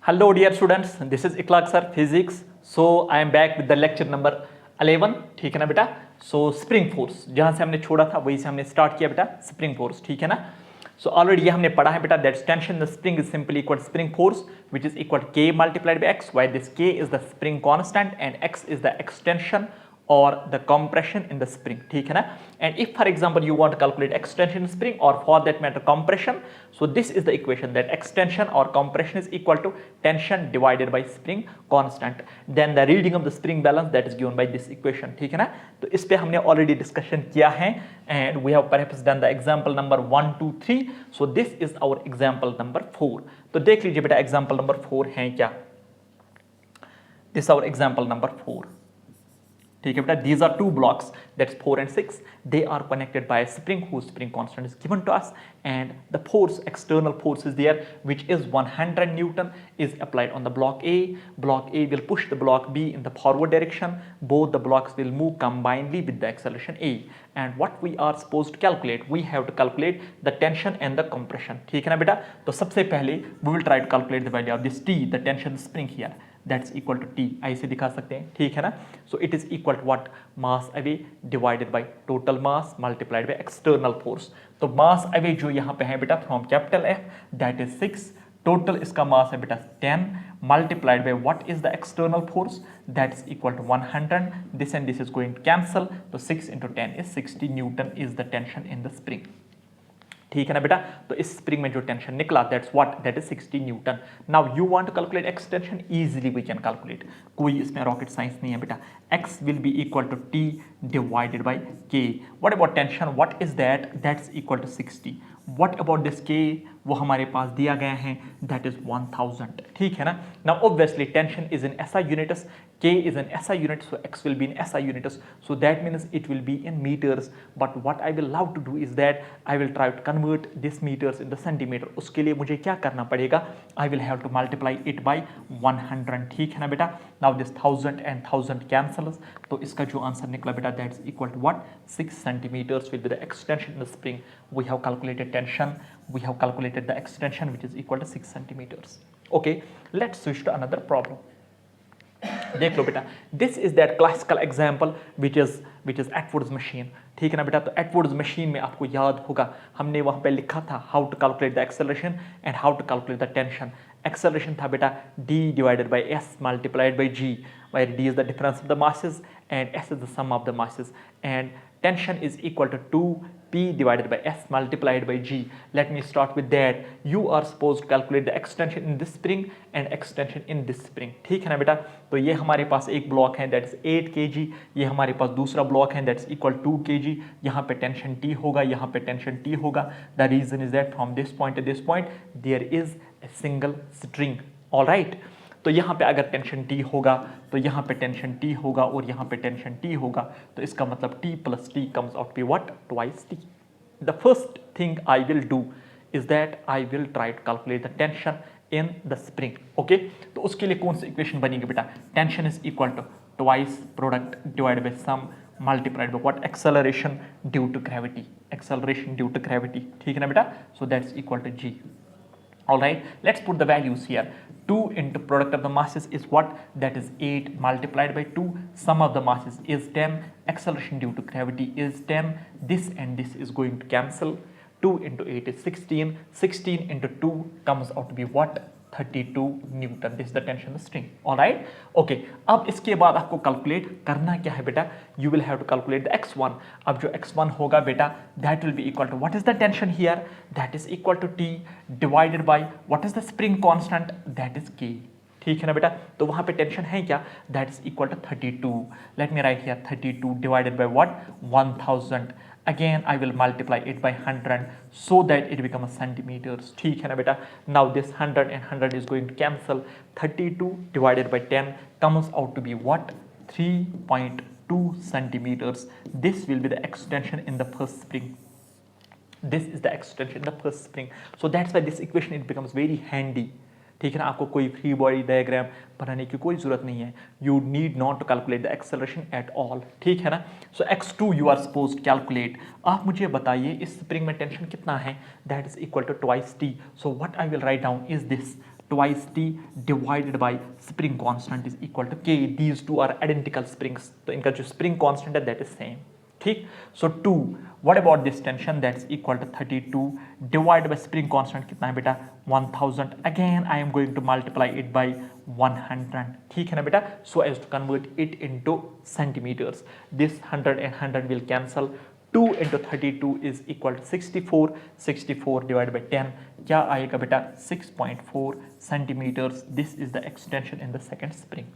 Hello dear students, this is Ikhlaq sir, physics. So I am back with the lecture number 11. ठीक है ना बेटा? So spring force जहाँ से हमने छोड़ा था वहीं से हमने स्टार्ट किया बेटा spring force, ठीक है ना? So already ये हमने पढ़ा है बेटा that tension in the spring is simply equal to spring force which is equal to K multiplied by X, while this K is the spring constant and X is the extension or the compression in the spring, ठीक है ना? And if for example you want to calculate extension in spring or for that matter compression, so this is the equation that extension or compression is equal to tension divided by spring constant. Then the reading of the spring balance that is given by this equation, ठीक है ना? तो इस पे हमने already discussion किया है and we have perhaps done the example number 1, 2, 3. So this is our example number 4. तो देख लीजिए बेटा example number 4 है क्या? This is our example number 4. ठीक है बेटा, these are two blocks, that's 4 and 6. They are connected by a spring whose spring constant is given to us, and the force, external force is there, which is 100 Newton, is applied on the block A. Block A will push the block B in the forward direction. Both the blocks will move combinedly with the acceleration A. And what we are supposed to calculate, we have to calculate the tension and the compression. ठीक है ना बेटा? तो सबसे पहले we will try to calculate the value of this T, the tension spring here. That's equal to T. ऐसे दिखा सकते हैं, ठीक है ना? So it is equal to what? Mass away divided by total mass multiplied by external force. तो mass away जो यहाँ पे है बेटा from capital F, that is 6. Total इसका mass है बेटा 10 multiplied by what is the external force? That is equal to 100. This and this is going to cancel. So 6 into 10 is 60 Newton is the tension in the spring. ठीक है ना बेटा? तो इस spring में जो टेंशन निकला that's what, that is 60 newton. Now you want to calculate extension, easily we can calculate, कोई इसमें रॉकेट साइंस नहीं है बेटा. x will be equal to t divided by k. What about tension, what is that? That's equal to 60. What about this k, वो हमारे पास दिया गया है, दैट इज 1000. ठीक है ना? Now obviously tension is in SI units, k is in SI units, so x will be in SI units, so that means it will be in meters. But what I will love to do is that I will try to convert this meters into centimeter. उसके लिए मुझे क्या करना पड़ेगा? I will have to multiply it by 100. ठीक है ना बेटा? Now this 1000 and 1000 cancels, तो इसका जो आंसर निकला बेटा that's equal to what? 6 centimeters will be the extension in the spring. We have calculated tension, we have calculated the extension which is equal to 6 centimeters. Okay, let's switch to another problem. देख लो बेटा, this is that classical example which is Atwood's machine. ठीक है ना बेटा? तो एटवुड्स machine में आपको याद होगा हमने वहां पे लिखा था how to calculate the acceleration and how to calculate the tension. Acceleration था बेटा d divided by s multiplied by g, where d is the difference of the masses and s is the sum of the masses, and tension is equal to 2p divided by s multiplied by g. Let me start with that. You are supposed to calculate the extension in this spring and extension in this spring. ठीक है ना बेटा? तो ये हमारे पास एक block है that is 8 kg, ये हमारे पास दूसरा ब्लॉक है that is equal 2 kg. यहाँ पे टेंशन t होगा, यहाँ पे टेंशन t होगा. The reason is that from this point to this point there is a single string. All right? तो यहाँ पे अगर टेंशन T होगा तो यहाँ पे टेंशन T होगा और यहाँ पे टेंशन T होगा, तो इसका मतलब T plus T comes out to be what? Twice T. The first thing I will do is that I will try to calculate the tension in the spring. Okay? तो उसके लिए कौन सी equation बनेगी बेटा? Tension is equal to twice product divided by sum multiplied by what? Acceleration due to gravity. Acceleration due to gravity. ठीक है ना बेटा? So that's equal to G. All right, let's put the values here. 2 into product of the masses is what? That is 8 multiplied by 2. Sum of the masses is 10. Acceleration due to gravity is 10. This and this is going to cancel. 2 into 8 is 16. 16 into 2 comes out to be what? 32 newton. This the tension string. Alright, okay. अब इसके बाद आपको calculate करना क्या है बेटा? You will have to calculate the x1. अब जो x1 होगा बेटा that will be equal to what is the tension here? That is equal to t divided by what is the spring constant? That is k. ठीक है ना बेटा? तो वहां पे टेंशन है क्या? That is equal to 32. Let me write here 32 divided by what? 1000. Again I will multiply it by 100 so that it becomes centimeters. ठीक है ना बेटा? Now this 100 and 100 is going to cancel. 32 divided by 10 comes out to be what? 3.2 centimeters. This will be the extension in the first spring. This is the extension in the first spring. So that's why this equation it becomes very handy. ठीक है ना? आपको कोई free body diagram बनाने की कोई जरूरत नहीं है. You need not to calculate the acceleration at all. ठीक है ना? So x2 you are suppose calculate. आप मुझे बताइए इस स्प्रिंग में टेंशन कितना है? That is equal to twice t. So what I will write down is this twice t divided by spring constant is equal to k. These two are identical springs, तो इनका जो spring constant है that is same. ठीक. So 2, what about this tension? That's equal to 32 divided by spring constant कितना है बेटा 1000. Again I am going to multiply it by 100. ठीक है ना बेटा, so as to convert it into centimeters. This 100 and 100 will cancel. 2 into 32 is equal to 64. 64 divided by 10 क्या आएगा बेटा 6.4 centimeters. This is the extension in the second spring.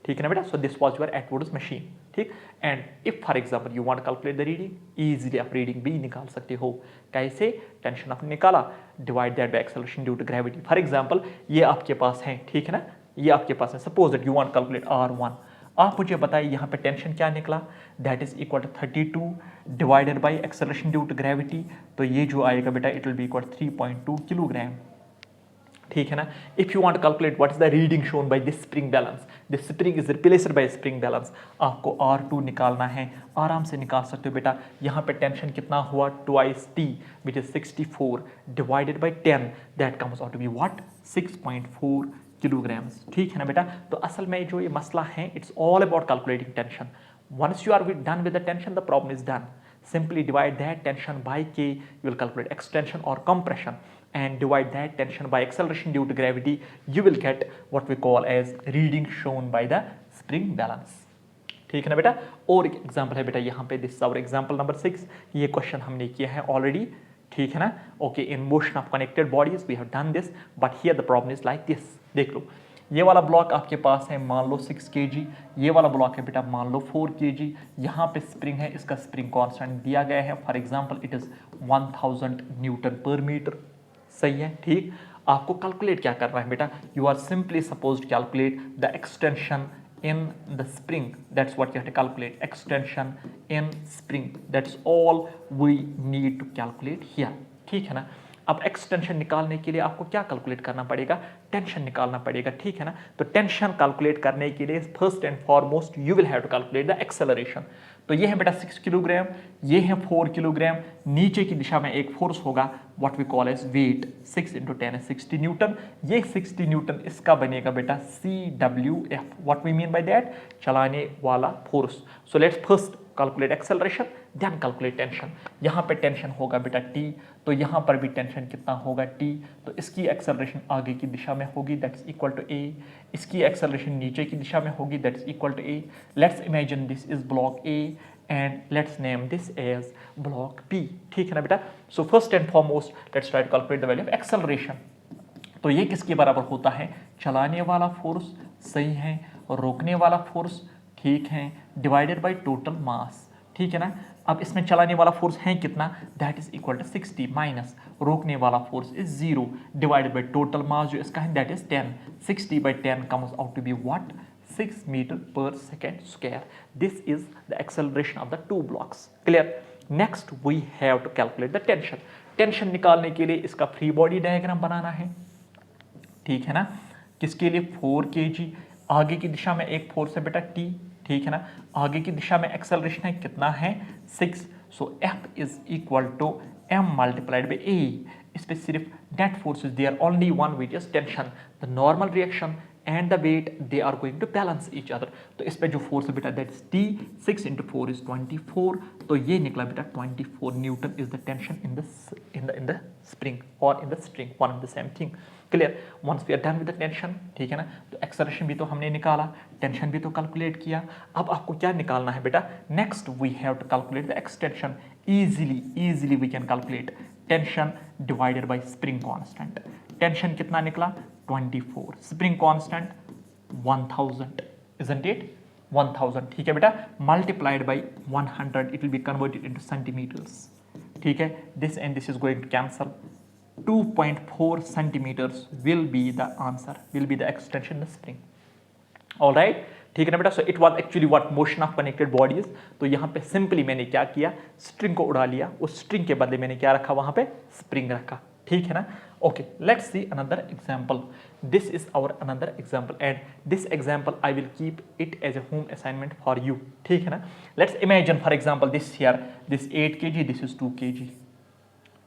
ठीक है ना बेटा, so this was your Atwood's machine. ठीक. And if for example you want to calculate the reading, easily आप reading भी निकाल सकते हो. कैसे? टेंशन आपने निकाला, divide that by acceleration due to gravity. For example ये आपके पास है, ठीक है ना, ये आपके पास है. Suppose that you want to calculate R1. आप मुझे बताइए यहाँ पे टेंशन क्या निकला, that is equal to 32 divided by acceleration due to gravity. तो ये जो आएगा बेटा it will be equal 3.2 kilogram. ठीक है ना. If you want calculate what is the reading shown by this spring balance, this spring is replaced by spring balance. आपको R2 निकालना है, आराम से निकाल सकते हो बेटा. यहाँ पे टेंशन कितना हुआ, twice t which is 64 divided by 10, that comes out to be what 6.4 kilograms. ठीक है ना बेटा. तो असल में जो ये मसला है, it's all about calculating tension. Once you are done with the tension, the problem is done. Simply divide that tension by k. You will calculate extension or compression, and divide that tension by acceleration due to gravity. You will get what we call as reading shown by the spring balance. ठीक है ना बेटा. और एक example है बेटा यहाँ पे, दिस आवर एग्जाम्पल नंबर 6. ये क्वेश्चन हमने किया है ऑलरेडी. ठीक है ना. Okay, in motion of connected bodies we have done this, but here the problem is like this. देख लो, ये वाला ब्लॉक आपके पास है मान लो 6 kg, ये वाला ब्लॉक है बेटा मान लो 4 kg. यहाँ पे स्प्रिंग है, इसका स्प्रिंग कांस्टेंट दिया गया है, for example it is 1000 newton per metre. सही है. ठीक. आपको कैलकुलेट क्या करना है बेटा, you are simply supposed calculate the extension in the spring. That's what you have to calculate, extension in spring. That's all we need to calculate here. ठीक है ना. अब एक्सटेंशन निकालने के लिए आपको क्या कैलकुलेट करना पड़ेगा, टेंशन निकालना पड़ेगा. ठीक है ना. तो टेंशन कैलकुलेट करने के लिए first and foremost you will have to calculate the acceleration. तो ये है बेटा 6 किलोग्राम, ये है 4 किलोग्राम. नीचे की दिशा में एक फोर्स होगा what we call as weight, 6 × 10 is 60 newton. ये 60 न्यूटन इसका बनेगा बेटा CWF. What we mean by that, चलाने वाला force. So let's first calculate acceleration, then calculate tension. यहाँ पे टेंशन होगा बेटा T, तो यहाँ पर भी टेंशन कितना होगा T. तो इसकी एक्सेलरेशन आगे की दिशा में होगी, दैट्स इक्वल टू A. इसकी एक्सेलरेशन नीचे की दिशा में होगी, that's equal to A. Let's imagine this is block A and let's name this as block B. ठीक है ना बेटा. So first and foremost let's try to calculate the value of acceleration. तो ये किसके बराबर होता है, चलाने वाला फोर्स, सही है, रोकने वाला फोर्स, ठीक है, डिवाइडेड बाय टोटल मास. ठीक है ना. अब इसमें चलाने वाला फोर्स है कितना, that is equal to 60 minus रोकने वाला force is 0 divided by total mass जो इसका है that is 10. 60 by 10 comes out to be what, 6 meter per second square. This is the acceleration of the two blocks. Clear? Next we have to calculate the tension. Tension निकालने के लिए इसका free body diagram बनाना है. ठीक है ना. किसके लिए, 4 kg. आगे की दिशा में एक फोर्स है बेटा T. ठीक है ना. आगे की दिशा में एक्सेलरेशन है कितना है 6. So F is equal to M multiplied by A. इस पे सिर्फ net force is there only one which is tension. The normal reaction and the weight they are going to balance each other. तो इस पे जो force है बेटा that is T. 6 × 4 is 24. तो ये निकला बेटा 24 Newton is the tension in the spring or in the string, one of the same thing. Clear. Once we are done with the tension, ठीक है ना. तो एक्सेलरेशन भी तो हमने निकाला, टेंशन भी तो कैलकुलेट किया. अब आपको क्या निकालना है बेटा, next we have to calculate the extension. Easily we can calculate tension divided by spring constant. Tension कितना निकला 24, स्प्रिंग कांस्टेंट 1000, isn't it 1000. ठीक है बेटा. Multiplied by 100 it will be converted into centimetres. ठीक है. This and this is going to cancel. 2.4 centimeters will be the answer, will be the extension in the spring. All right. ठीक है ना बेटा. So it was actually what motion of connected bodies. तो यहाँ पे simply मैंने क्या किया, स्ट्रिंग को उड़ा लिया, उस स्ट्रिंग के बदले मैंने क्या रखा वहां पे, स्प्रिंग रखा. ठीक है ना. Okay, let's see another example. This is our another example and this example I will keep it as a home assignment for you. ठीक है ना. Let's imagine for example this here, this 8 kg, this is 2 kg.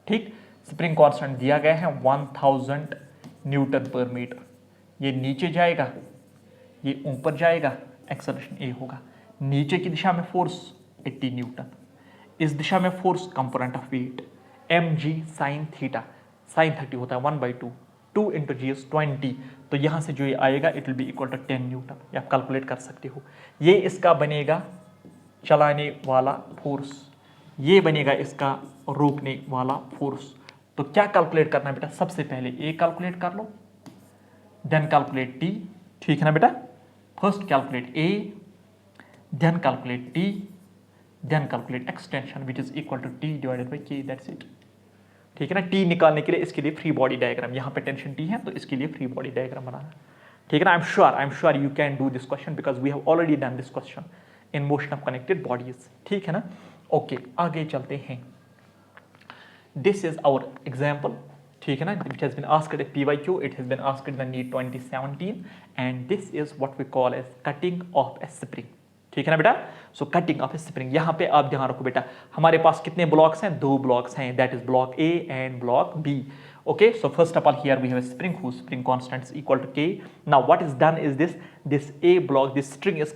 ठीक. Spring constant दिया गया है 1000 newton per metre. ये नीचे जाएगा, ये ऊपर जाएगा, एक्सेलरेशन ए होगा। नीचे की दिशा में फोर्स 80 न्यूटन, इस दिशा में force component of weight mg sin theta, sin 30 होता है 1/2, 2 इंटू जी इज 20। तो यहां से जो ये आएगा it will be equal to 10 newton, ये आप कैलकुलेट कर सकते हो। ये इसका बनेगा चलाने वाला फोर्स, ये बनेगा इसका रोकने वाला फोर्स। तो क्या कैलकुलेट करना है बेटा, सबसे पहले ए कैलकुलेट कर लो, देन कैलकुलेट टी, ठीक है ना बेटा। First calculate A, then calculate T, then calculate extension which is equal to T divided by K, that's it. ठीक है ना। टी निकालने के लिए इसके लिए फ्री बॉडी डायग्राम, यहाँ पे टेंशन टी है तो इसके लिए फ्री बॉडी डायग्राम बनाना। ठीक है ना। I am sure you can do this question because we have already done this question in motion of connected bodies. ठीक है ना। ओके, आगे चलते हैं। दिस इज आवर एग्जाम्पल, ठीक है ना, which has been asked at PYQ, it has been asked in the NEET 2017 and this is what we call as cutting of a spring। ठीक है ना बेटा। सो कटिंग ऑफ ए स्प्रिंग, यहाँ पे आप ध्यान रखो बेटा, हमारे पास कितने ब्लॉक्स हैं, 2 ब्लॉक्स हैं, that is block A and block B. Okay, so first of all here we have a spring whose spring constant is equal to K. Now what is done is this A block, this string is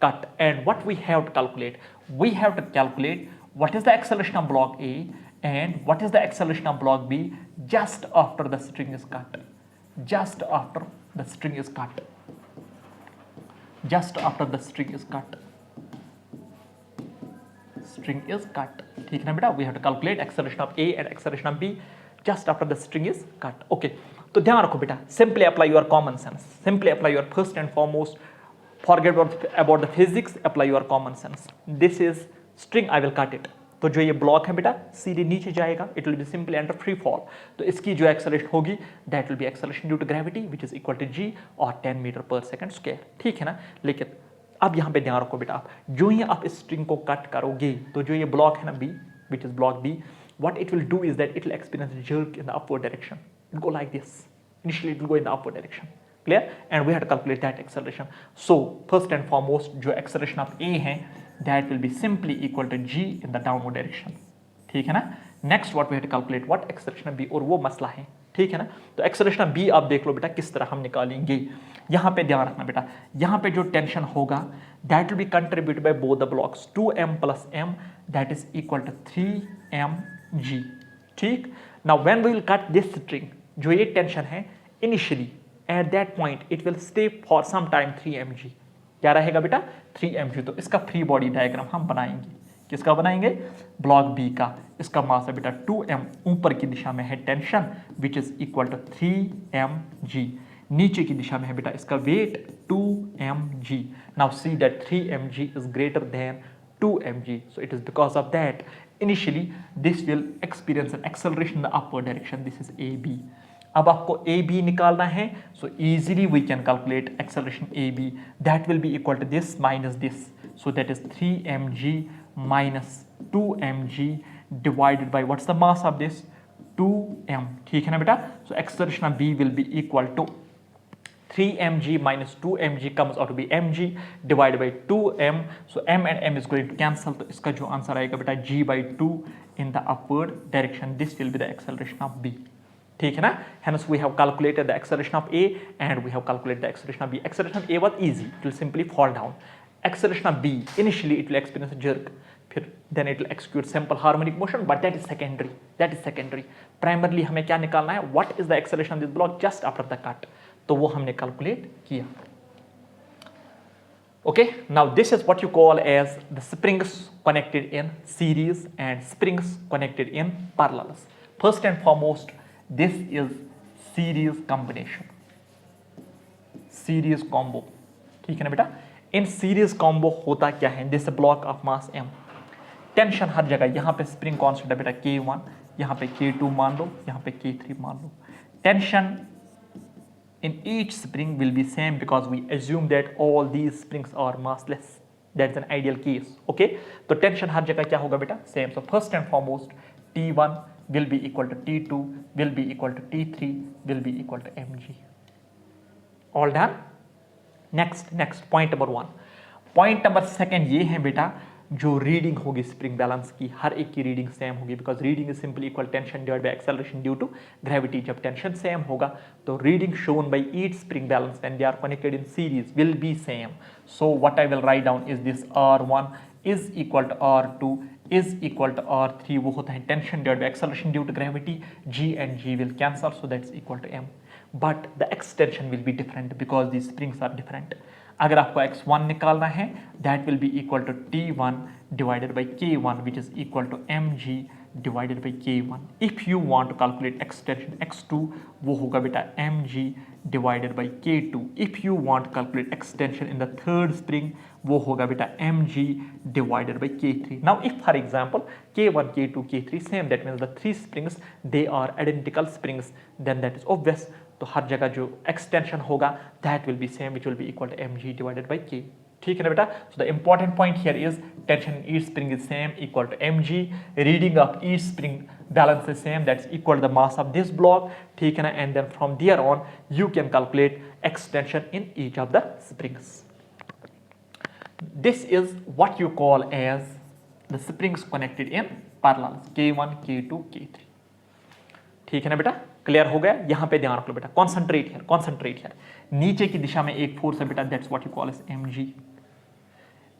cut, and what we have to calculate, we have to calculate what is the acceleration of block A and what is the acceleration of block B just after the string is cut, just after the string is cut, just after the string is cut, string is cut। ठीक है ना बेटा। we have to calculate acceleration of A and acceleration of B just after the string is cut। okay, तो ध्यान रखो बेटा, simply apply your common sense, simply apply your first and foremost, forget about the physics, apply your common sense। this is string, I will cut it। तो जो ये block है बेटा सीधे नीचे जाएगा, it will be simply under free fall. तो इसकी जो एक्सेलरेशन होगी that will be acceleration due to gravity which is equal to g और 10 मीटर पर सेकंड स्क्वायर। ठीक है ना। लेकिन अब यहाँ पे ध्यान रखो बेटा, आप जो ही आप इस स्ट्रिंग को कट करोगे तो जो ये ब्लॉक है ना B, which is block B, what it will do is that it will experience a jerk in the upward direction, it will go like this, initially it will go in the upward direction, clear, and we have to calculate that acceleration। so first and foremost जो acceleration of A है that will be simply equal to g in the downward direction। ठीक है ना। next what we have to calculate what acceleration of B, और वो मसला है। ठीक है ना। तो acceleration of B आप देख लो बेटा किस तरह हम निकालेंगे। यहाँ पे ध्यान रखना बेटा, यहाँ पे जो टेंशन होगा that will be contributed by both the blocks, 2m plus m that is equal to 3mg। ठीक। now when we will cut this string, जो ये टेंशन है initially at that point it will stay for some time 3mg। क्या रहेगा बेटा 3mg। तो इसका free body diagram हम बनाएंगे, किसका बनाएंगे, ब्लॉक बी का। इसका मास है बेटा 2m, ऊपर की दिशा में है tension which is equal to 3mg, नीचे की दिशा में है बेटा इसका weight 2mg। Now see that 3mg is greater than 2mg, so it is because of that initially this will experience an acceleration in the upward direction, this is AB। अब आपको AB निकालना है, so easily we can calculate acceleration AB, that will be equal to this minus this, so that is 3mg minus 2mg divided by what's the mass of this 2m। ठीक है ना बेटा। so acceleration of B will be equal to 3mg minus 2mg comes out to be mg divided by 2m, so m and m is going to cancel। तो इसका जो answer आएगा बेटा g/2 in the upward direction, this will be the acceleration of B। ठीक है ना। hence we have calculated the acceleration of A and we have calculated the acceleration of B। acceleration of A was easy, it will simply fall down। acceleration of B initially it will experience a jerk, फिर then it will execute simple harmonic motion, but that is secondary, that is secondary। primarily हमें क्या निकालना है, what is the acceleration of this block just after the cut, तो वो हमने calculate किया। okay, now this is what you call as the springs connected in series and springs connected in parallels। first and foremost this is series combination, series combo। ठीक है ना बेटा। In series combo होता क्या है, this block of mass m, tension हर जगह, यहाँ पे स्प्रिंग कांस्टेंट है बेटा K1, यहाँ पे K2 मान लो, यहाँ पे K3 मान लो। Tension in each spring will be same because we assume that all these springs are massless, that's an ideal case। okay, तो टेंशन हर जगह क्या होगा बेटा same. so first and foremost T1 will be equal to T2 will be equal to T3 will be equal to mg। all done। next point number 1। point number 2 ये है बेटा जो रीडिंग होगी स्प्रिंग बैलेंस की, हर एक की reading same होगी, because reading is simply equal tension divide by acceleration due to gravity. जब टेंशन सेम होगा तो reading shown by each spring balance when they are connected in series will be same. So what I will write down is this R1 is equal to R2 is equal to R3, वो होता है tension divide by acceleration due to gravity, G and G will cancel, so that's equal to M, but the extension will be different because the springs are different. अगर आपको x1 निकालना है, that will be equal to T1 divided by K1 which is equal to mg divided by K1। If you want to calculate extension x2, वो होगा बेटा mg divided by K2। If you want to calculate extension in the third spring, वो होगा बेटा mg divided by K3। Now if for example K1 K2 K3 same, that means the three springs they are identical springs, then that is obvious, तो हर जगह जो extension होगा that will be same which will be equal to mg divided by K। ठीक है ना बेटा? So the important point here is tension in each spring is same equal to mg, reading of each spring balance is same, that's equal to the mass of this block. ठीक है ना? And then from there on you can calculate extension in each of the springs. This is what you call as the springs connected in parallel, K1, K2, K3। ठीक है ना बेटा? Clear हो गया? यहां पे ध्यान रख लो बेटा, कॉन्सेंट्रेट हियर, कॉन्सेंट्रेट हियर। नीचे की दिशा में एक फोर्स है बेटा, that's what you call as mg।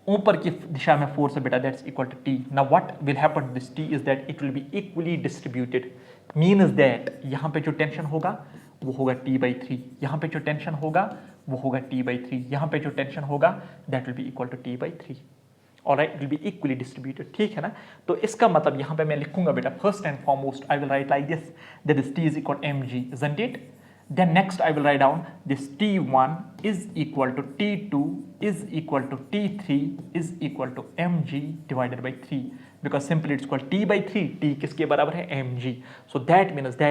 ऊपर की दिशा में फोर्स है बेटा, that's equal to t। Now what will happen to this t is that it will be equally distributed, means that यहां पे जो टेंशन होगा वो होगा t/3, यहां पे जो टेंशन होगा वो होगा t/3, यहां पे जो टेंशन होगा that will be equal to t/3। Alright, will be equally distributed. ठीक है ना? तो इसका मतलब यहां पे मैं लिखूंगा बेटा, first and foremost I will right like this, that is t is equal mg, isn't it? Then next I will write down this T1 is equal to T2 is equal to T3 is equal to mg divided by 3, because simply it's equal T/3, T किसके बराबर है? mg। So that means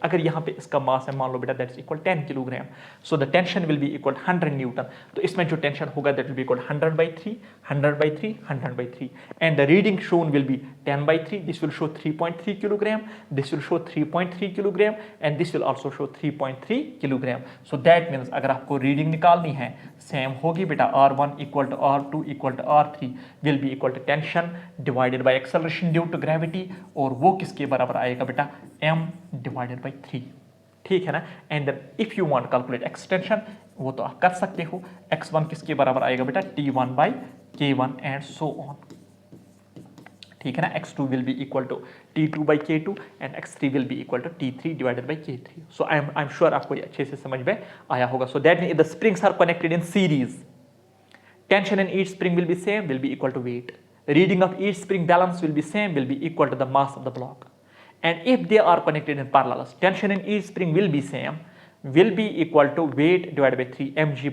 अगर यहाँ पे इसका मास है मान लो बेटा that's equal 10 kilogram, so the tension will be equal 100 Newton. तो इसमें जो टेंशन होगा that will be equal 100/3 100/3 100/3 and the reading shown will be 10/3, this will show 3.3 kilogram, this will show 3.3 kilogram and this will also show 3.3 kilogram। So that means अगर आपको reading निकालनी है same होगी बेटा, R1 equal to R2 equal to R3 will be equal to tension divided by acceleration due to gravity, और वो किसके बराबर आएगा बेटा? m divided by 3। ठीक है ना? And then if you want calculate extension, वो तो आप कर सकते हो, x1 किसके बराबर आएगा बेटा? T1 bye K1 and so on. ठीक है ना? x2 will be equal to T2 by K2 and x3 will be equal to T3 divided by K3। So I am sure आपको ये अच्छे से समझ में आया होगा। So that means the springs are connected in series, tension in each spring will be same, will be equal to weight, reading of each spring balance will be same, will be equal to the mass of the block, and if they are connected in parallel, tension in each spring will be same, will be equal to weight divided by 3 mg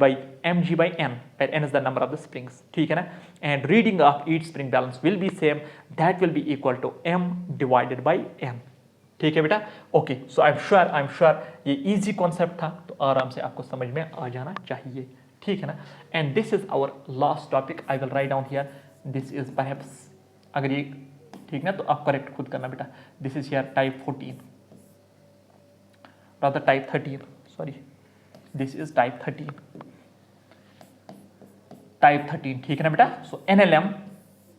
by n, where n is the number of the springs। ठीक है ना? and reading of each spring balance will be same, that will be equal to m divided by n। ठीक है बेटा? Okay, so I am sure ये easy concept था, तो आराम से आपको समझ में आ जाना चाहिए। ठीक है ना? And this is our last topic, I will write down here, this is perhaps, अगर ये ठीक ना तो आप करेक्ट खुद करना बेटा, this is here type 14 rather type 13, sorry, this is type 13, type 13। ठीक है ना बेटा? सो NLM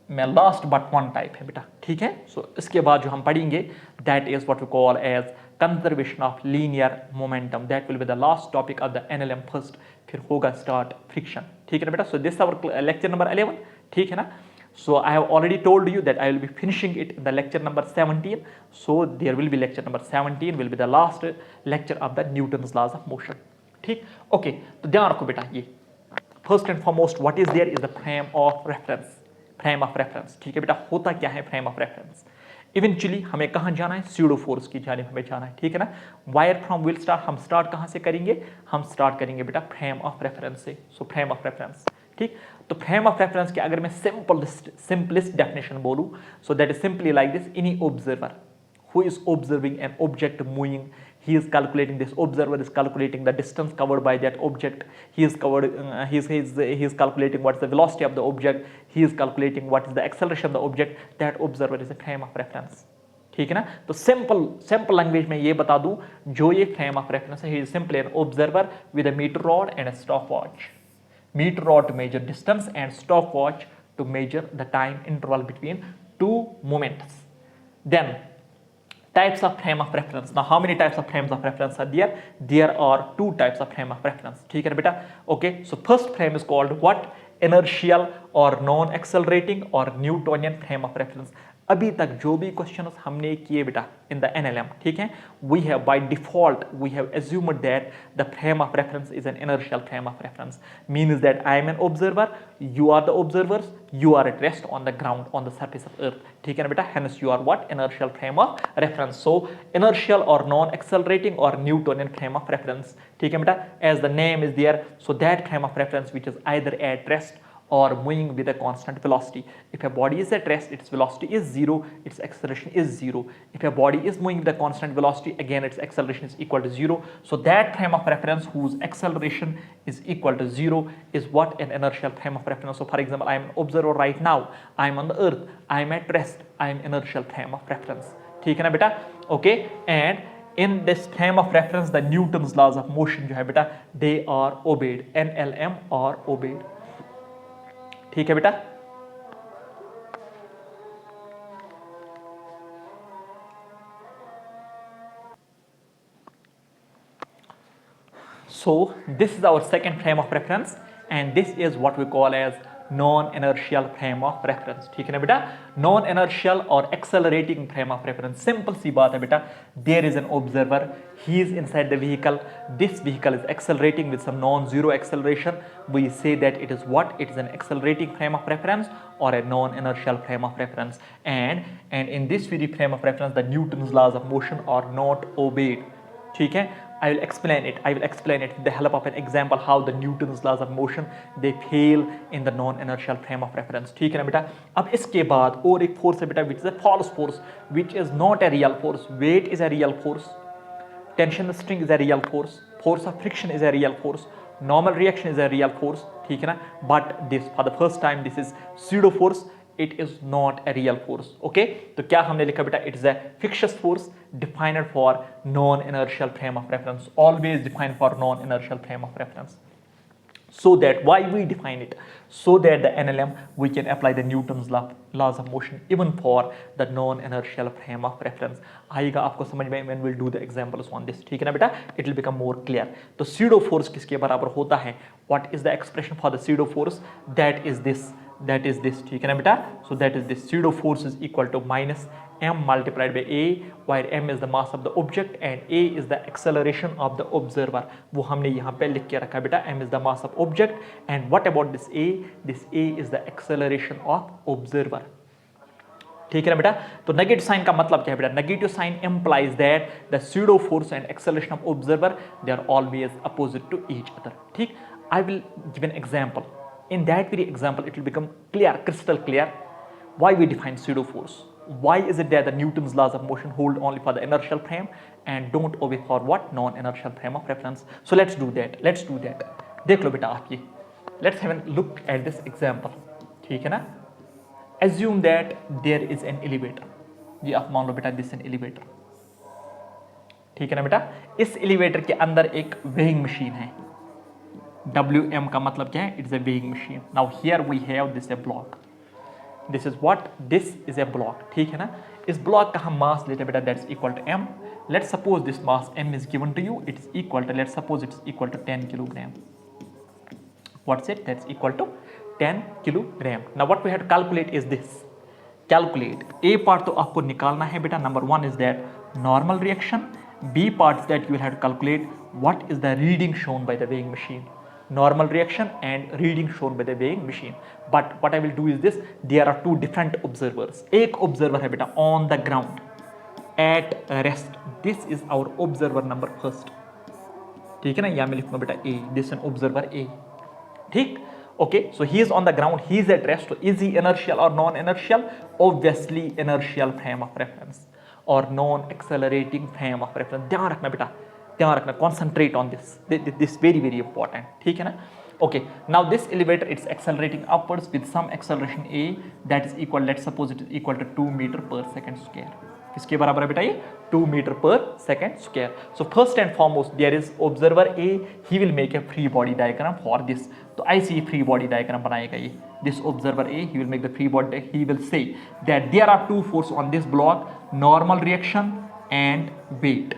में लास्ट बट वन टाइप है बेटा। ठीक है? सो इसके बाद जो हम पढ़ेंगे that is what we call as conservation of linear momentum, that will be the last topic of the NLM first, फिर होगा स्टार्ट फ्रिक्शन। ठीक है ना बेटा? So this our lecture number 11। ठीक है ना? So I have already told you that I will be finishing it in the lecture number 17. So there will be lecture number 17 will be the last lecture of the Newton's laws of motion. ठीक? Okay, तो ध्यान रखो बेटा, ये first and foremost what is there is the frame of reference, frame of reference। ठीक है बेटा? होता क्या है frame of reference? इवेंचुअली हमें कहाँ जाना है? स्यूडो फोर्स की जानिब हमें जाना है। ठीक है ना? वायर फ्रॉम विल स्टार्ट, हम स्टार्ट कहाँ से करेंगे? हम स्टार्ट करेंगे बेटा फ्रेम ऑफ रेफरेंस से। सो फ्रेम ऑफ रेफरेंस, ठीक? तो फ्रेम ऑफ रेफरेंस की अगर मैं सिंपलेस्ट डेफिनेशन बोलूँ, so that is simply like this, any observer who is observing an object moving, he is calculating, this observer is calculating the distance covered by that object, he is calculating what is the velocity of the object, he is calculating what is the acceleration of the object, that observer is a frame of reference। ठीक है ना? तो simple language में ये बता दूं, जो ये फ्रेम ऑफ रेफरेंस है, he is simply an observer with a meter rod and a stopwatch, meter rod to measure distance and stopwatch to measure the time interval between two moments. Then types of frame of reference. Now how many types of frames of reference are there? There are two types of frame of reference. ठीक है ना बेटा? Okay, so first frame is called what? Inertial or non-accelerating or Newtonian frame of reference. अभी तक जो भी questions हमने किए बेटा इन द एनएलएम, ठीक है, we have by default we have assumed that the frame of reference is an inertial frame of reference. Means that I am an observer, you are the observers, you are at rest on the ground, on the surface of earth. ठीक है ना बेटा? Hence you are what? Inertial frame of reference. So inertial or non-accelerating or Newtonian frame of reference. ठीक है बेटा? As the name is there, so that frame of reference which is either at rest or moving with a constant velocity. If a body is at rest, its velocity is 0, its acceleration is 0. If a body is moving with a constant velocity, again its acceleration is equal to 0. So that frame of reference whose acceleration is equal to 0 is what? An inertial frame of reference. So for example, I am an observer right now, I am on the earth, I am at rest, I am inertial frame of reference. ठीक है ना बेटा? Okay, and in this frame of reference, the Newton's laws of motion जो है बेटा, they are obeyed. NLM are obeyed. ठीक है बेटा? So this is our second frame of reference and this is what we call as non-inertial frame of reference. ठीक है ना बेटा? Non-inertial और accelerating frame of reference. Simple सी बात है बेटा. There is an observer. He is inside the vehicle. This vehicle is accelerating with some non-zero acceleration. We say that it is what? It is an accelerating frame of reference or a non-inertial frame of reference. And in this very frame of reference, the Newton's laws of motion are not obeyed. ठीक है? I will explain it with the help of an example how the Newton's laws of motion they fail in the non-inertial frame of reference. ठीक है ना बेटा? अब इसके बाद और एक फोर्स है बेटा which is a false force, which is not a real force. Weight is a real force, tension string is a real force, force of friction is a real force, normal reaction is a real force. ठीक है ना? But this for the first time this is pseudo force. It is not a real force. Okay, तो क्या हमने लिखा बेटा? It is a fictitious force defined for non-inertial frame of reference. Always defined for non-inertial frame of reference. So that why we define it? So that the NLM we can apply the Newton's laws of motion even for the non-inertial frame of reference. आएगा आपको समझ में when we'll do the examples on this. ठीक है ना बेटा? It will become more clear. तो pseudo force किसके बराबर होता है? What is the expression for the pseudo force? That is this. ठीक है ना बेटा? So that is this pseudo force is equal to minus m multiplied by a, where m is the mass of the object and a is the acceleration of the observer. वो हमने यहाँ पे लिख के रखा बेटा, m is the mass of object and what about this a? This a is the acceleration of observer. ठीक है ना बेटा? तो नेगेटिव साइन का मतलब क्या है बेटा? Negative sign implies that the pseudo force and acceleration of observer they are always opposite to each other. ठीक? I will give an example. In that very example, it will become clear, crystal clear, why we define pseudo force. Why is it that the Newton's laws of motion hold only for the inertial frame and don't obey for what? Non-inertial frame of reference. So let's do that. देख लो बेटा आप ये. Let's have a look at this example. ठीक है ना? Assume that there is an elevator. ये आप मान लो बेटा this is an elevator. ठीक है ना बेटा? इस elevator के अंदर एक weighing machine है. WM का मतलब क्या है? It's a weighing machine. Now here we have this a block. This is what? This is a block. ठीक है ना? इस block का हम mass लेते हैं बेटा that's equal to m. Let's suppose this mass m is given to you. It's equal to, let's suppose it's equal to 10 kilogram. What's it? That's equal to 10 kilogram. Now what we have to calculate is this. Calculate. A part तो आपको निकालना है बेटा. Number one is that normal reaction. B part is that you will have to calculate what is the reading shown by the weighing machine. Normal reaction and reading shown by the weighing machine. But what I will do is this, there are two different observers. एक observer है बेटा on the ground at rest. This is our observer number first. ठीक है ना? यहाँ मैं लिखूंगा बेटा A. This is an observer A. ठीक? Okay, so he is on the ground, he is at rest. So is he inertial or non-inertial? Obviously inertial frame of reference or non-accelerating frame of reference. ध्यान रखना बेटा, ध्यान रखना, concentrate on this. This very very important. ठीक है ना? Okay, now this elevator it's accelerating upwards with some acceleration a that is equal, let's suppose it is equal to 2 meter per second square. किसके बराबर है बेटा ये 2 metre पर second square. So first and foremost there is observer A, he will make a free body diagram for this. तो ऐसे ही free body diagram बनाएगा ये. This observer A, he will make the free body, he will say that there are two force on this block, normal reaction and weight.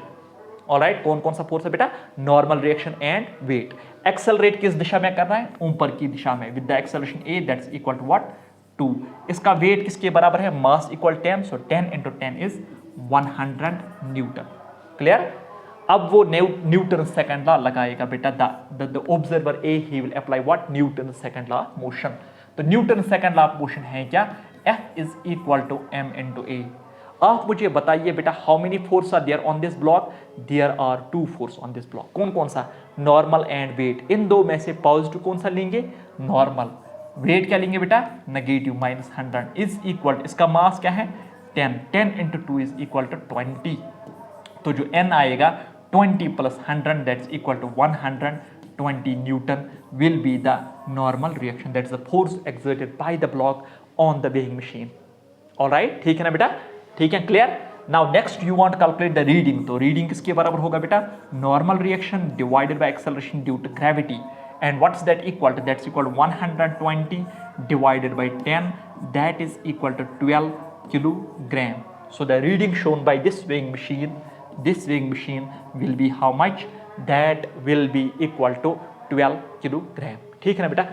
Alright, कौन कौन सा force है बेटा? Normal reaction and weight. Accelerate किस दिशा में कर रहा है? ऊपर की दिशा में, with the acceleration a that's equal to what? 2. इसका वेट किसके बराबर है? Mass equal 10, so 10 into 10 is 100 newton. Clear? अब वो न्यूटन सेकंड लॉ लगाएगा बेटा. The observer A, he will apply what? Newton second law of motion. तो Newton second law of motion है क्या? F is equal to m into a. आप मुझे बताइए बेटा, how many force are there on this block? There are 2 force on this block. कौन कौन सा? Normal and wait. इन दो में से पॉजिटिव कौन सा लेंगे? नॉर्मल. वेट क्या लेंगे बेटा? नेगेटिव -100 इज इक्वल, इसका मास क्या है? 10. 10 into 2 इज इक्वल टू 20. तो जो n आएगा 20 + 100 that's equal to 120 newton will be the normal reaction, that's the force exerted by the block on the weighing machine. Alright, ठीक है ना बेटा? ठीक है, clear? Now next you want calculate the reading. तो रीडिंग किसके बराबर होगा बेटा? Normal reaction divided by acceleration due to gravity. And what's that equal to? That's equal to 120 divided by 10, that is equal to 12 kilogram. So the reading shown by this weighing machine will be how much? That will be equal to 12 kilogram. ठीक है ना बेटा?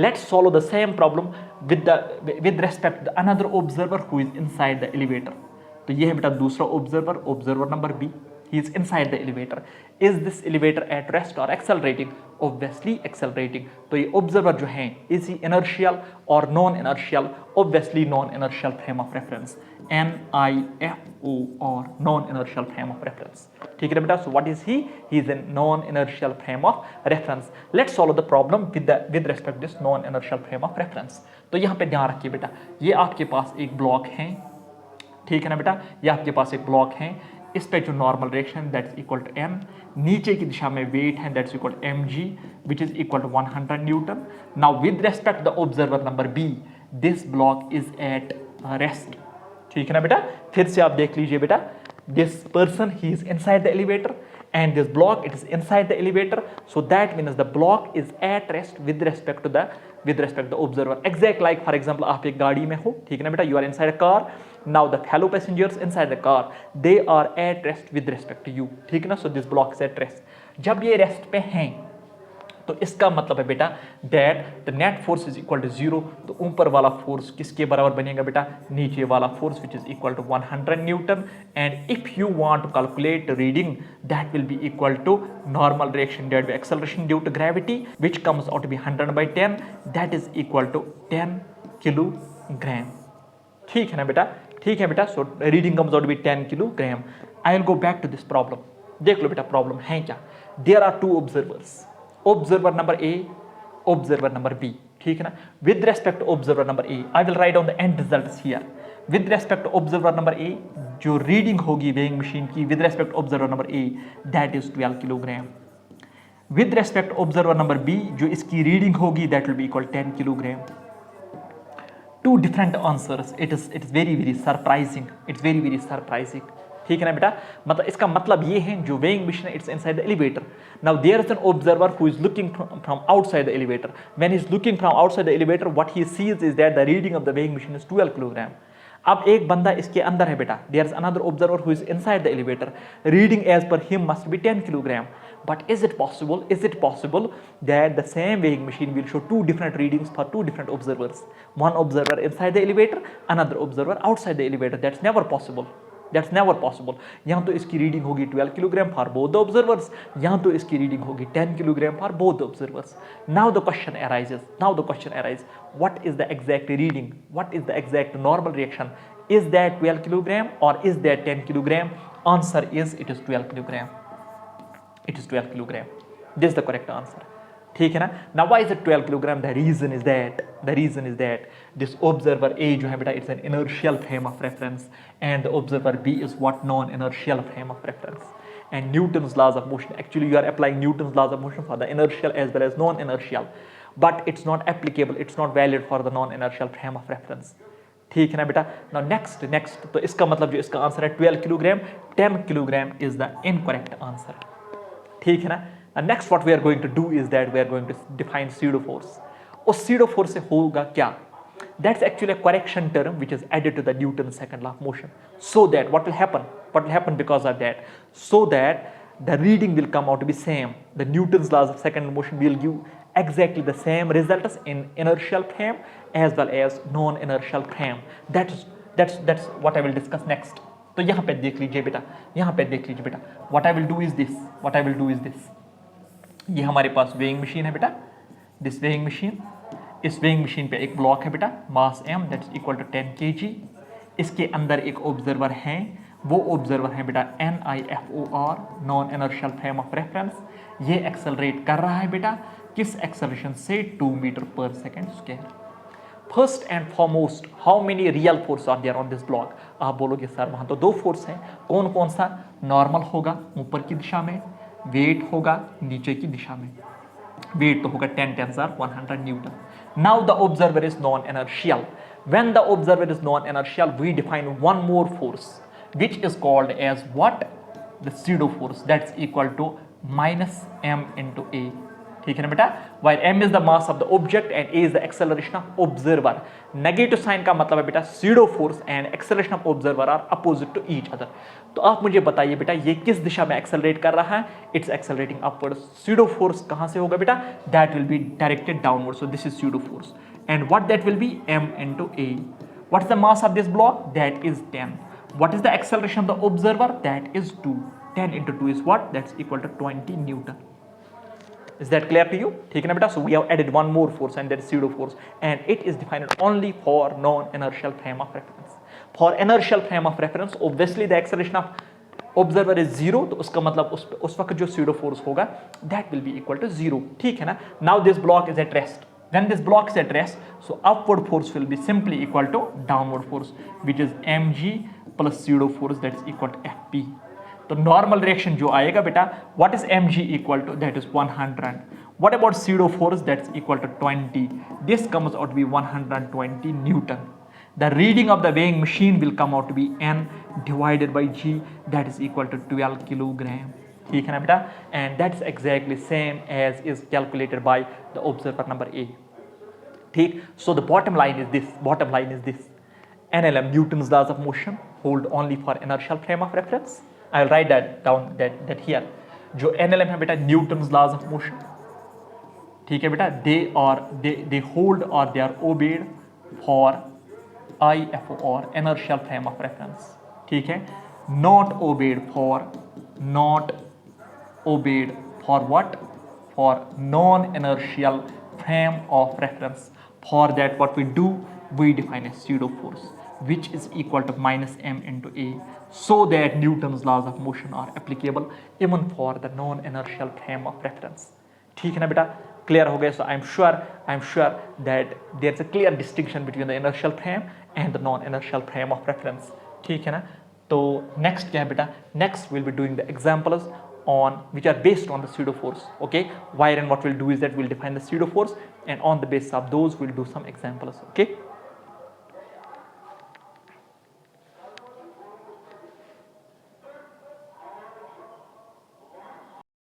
Let's solve the same problem with respect to another observer who is inside the elevator. तो ये है बेटा दूसरा observer number B. He is inside the elevator. Is this elevator at rest or accelerating? Obviously accelerating. तो ये observer जो हैं, is he inertial or non-inertial? Obviously non-inertial frame of reference. NIFO or non-inertial frame of reference. ठीक है बेटा? So what is he? He is a non-inertial frame of reference. Let's solve the problem with respect to this non-inertial frame of reference. तो यहाँ पे ध्यान रखिए बेटा, ये आपके पास एक ब्लॉक है. ठीक है ना बेटा? ये आपके पास एक ब्लॉक है. इस पे जो normal reaction that's equal to m, नीचे की दिशा में वेट है that's equal to mg which is equal to 100 newton. Now with respect the observer number b, this block is at rest. ठीक है ना बेटा? फिर से आप देख लीजिए बेटा, this person he is inside the elevator and this block it is inside the elevator, so that means the block is at rest with respect to the observer. Exact like for example आप एक गाड़ी में हो, ठीक है ना बेटा? You are inside a car. Now the fellow passengers inside the car, they are at rest with respect to you. ठीक है ना? So this block is at rest. जब ये रेस्ट पे हैं तो इसका मतलब है बेटा that the net force is equal to 0. तो ऊपर वाला फोर्स किसके बराबर बनेगा बेटा? नीचे वाला force which is equal to 100 newton. And if you want to calculate reading, that will be equal to normal reaction divided by acceleration due to gravity which comes out to be 100/10, that is equal to 10 kilogram. ठीक है ना बेटा? ठीक है बेटा? So reading comes out to be 10 kilogram. I will go back to this problem. देख लो बेटा प्रॉब्लम है क्या. There are 2 observers, observer number A, observer number B. ठीक है ना? With respect to observer number A, I will write down the end results here. With respect to observer number A, जो reading होगी weighing machine की with respect to observer number A, that is 12 kilogram. With respect to observer number B, जो इसकी reading होगी that will be equal 10 kilogram. 2 different answers. It is very surprising. It's very surprising. ठीक है ना बेटा? मतलब इसका मतलब ये है जो weighing machine है, it's inside the elevator. Now there is an observer who is looking from outside the elevator. When he is looking from outside the elevator, what he sees is that the reading of the weighing machine is 12 kilogram. अब एक बंदा इसके अंदर है बेटा. There is another observer who is inside the elevator. Reading as per him must be 10 kilogram. But is it possible that the same weighing machine will show 2 different readings for 2 different observers? One observer inside the elevator, another observer outside the elevator. That's never possible. यहाँ तो इसकी reading होगी 12 kilogram for both the observers, यहाँ तो इसकी reading होगी 10 kilogram for both the observers. Now the question arises, what is the exact reading, what is the exact normal reaction? Is that 12 kilogram और is that 10 kilogram? Answer is it is 12 kilogram. It is 12 kilogram. This is the correct answer. ठीक है ना? Now why is it 12 kilogram? The reason is that this observer A जो है बेटा it's an inertial frame of reference and the observer B is what? Non-inertial frame of reference. And Newton's laws of motion, actually you are applying Newton's laws of motion for the inertial as well as non-inertial, but it's not applicable, it's not valid for the non-inertial frame of reference. ठीक है ना बेटा। Now next तो इसका मतलब जो इसका answer है 12 kilogram, 10 kilogram is the incorrect answer, ठीक है ना। Next what we are going to do is that we are going to define pseudo force. उस स्यूडो फोर्स से होगा क्या, that's actually a correction term which is added to the Newton's second law of motion, so that what will happen because of that, so that the reading will come out to be same. The Newton's laws of second motion will give exactly the same results in inertial frame as well as non-inertial frame. That's what I will discuss next. तो यहाँ पे देख लीजिए बेटा, यहाँ पे देख लीजिए बेटा, what I will do is this, ये हमारे पास वेइंग मशीन है बेटा, दिस वेइंग मशीन, इस वेइंग मशीन पे एक ब्लॉक है बेटा, mass m that's equal to 10 kg, इसके अंदर एक ऑब्जर्वर है, वो ऑब्जर्वर है बेटा NIFOR, non inertial frame of reference. ये एक्सेलरेट कर रहा है बेटा किस एक्सेलरेशन से, 2 मीटर पर second square. First and foremost, how many real force are there on this block. आप बोलोगे सर वहाँ तो 2 फोर्स हैं, कौन कौन सा, नॉर्मल होगा ऊपर की दिशा में, वेट होगा नीचे की दिशा में। वेट तो होगा 10 × 100 Newton. Now the observer is non-inertial. When the observer is non-inertial, we define one more force, which is called as what? The pseudo force. That's equal to minus m into a. ठीक है ना बेटा, while m is the mass of the object and a is the acceleration of observer. Negative sign का मतलब है बेटा pseudo force and acceleration of observer are opposite to each other. तो आप मुझे बताइए बेटा ये किस दिशा में एक्सेलरेट कर रहा है, it's accelerating upwards. pseudo force कहाँ से होगा बेटा, that will be directed downward, so this is pseudo force. And what that will be, m into a. What's the mass of this block, that is 10. What is the acceleration of the observer, that is 2. 10 into 2 is what, that's equal to 20 Newton. Is that clear to you? ठीक है ना बेटा, so we have added one more force and that is pseudo force, and it is defined only for non-inertial frame of reference. For inertial frame of reference, obviously the acceleration of observer is 0, तो उसका मतलब उस वक्त जो pseudo force होगा that will be equal to 0, ठीक है ना। Now this block is at rest. When this block is at rest, so upward force will be simply equal to downward force, which is mg plus pseudo force, that is equal to fp. तो normal reaction जो आएगा बेटा, what is mg equal to, that is 100. What about pseudo force, that's equal to 20. This comes out to be 120 newton. The reading of the weighing machine will come out to be n divided by g, that is equal to 12 kilogram, ठीक है ना बेटा। And that is exactly same as is calculated by the observer number a, ठीक। So the bottom line is this, NLM, Newton's laws of motion, hold only for inertial frame of reference. I will write that down, that here. जो NLM है बेटा, Newton's laws of motion, ठीक है बेटा, they hold or they are obeyed for IFOR, inertial frame of reference, ठीक है। not obeyed for what? For non-inertial frame of reference. For that what we do, we define a pseudo force which is equal to minus m into a, so that Newton's laws of motion are applicable even for the non-inertial frame of reference, ठीक है ना बेटा, clear हो गया। So I am sure that there is a clear distinction between the inertial frame and the non inertial frame of reference, ठीक है ना। तो नेक्स्ट क्या है बेटा, next will be doing the examples on which are based on the pseudo force, okay, where and what we'll do is that we'll define the pseudo force and on the basis of those we'll do some examples, okay.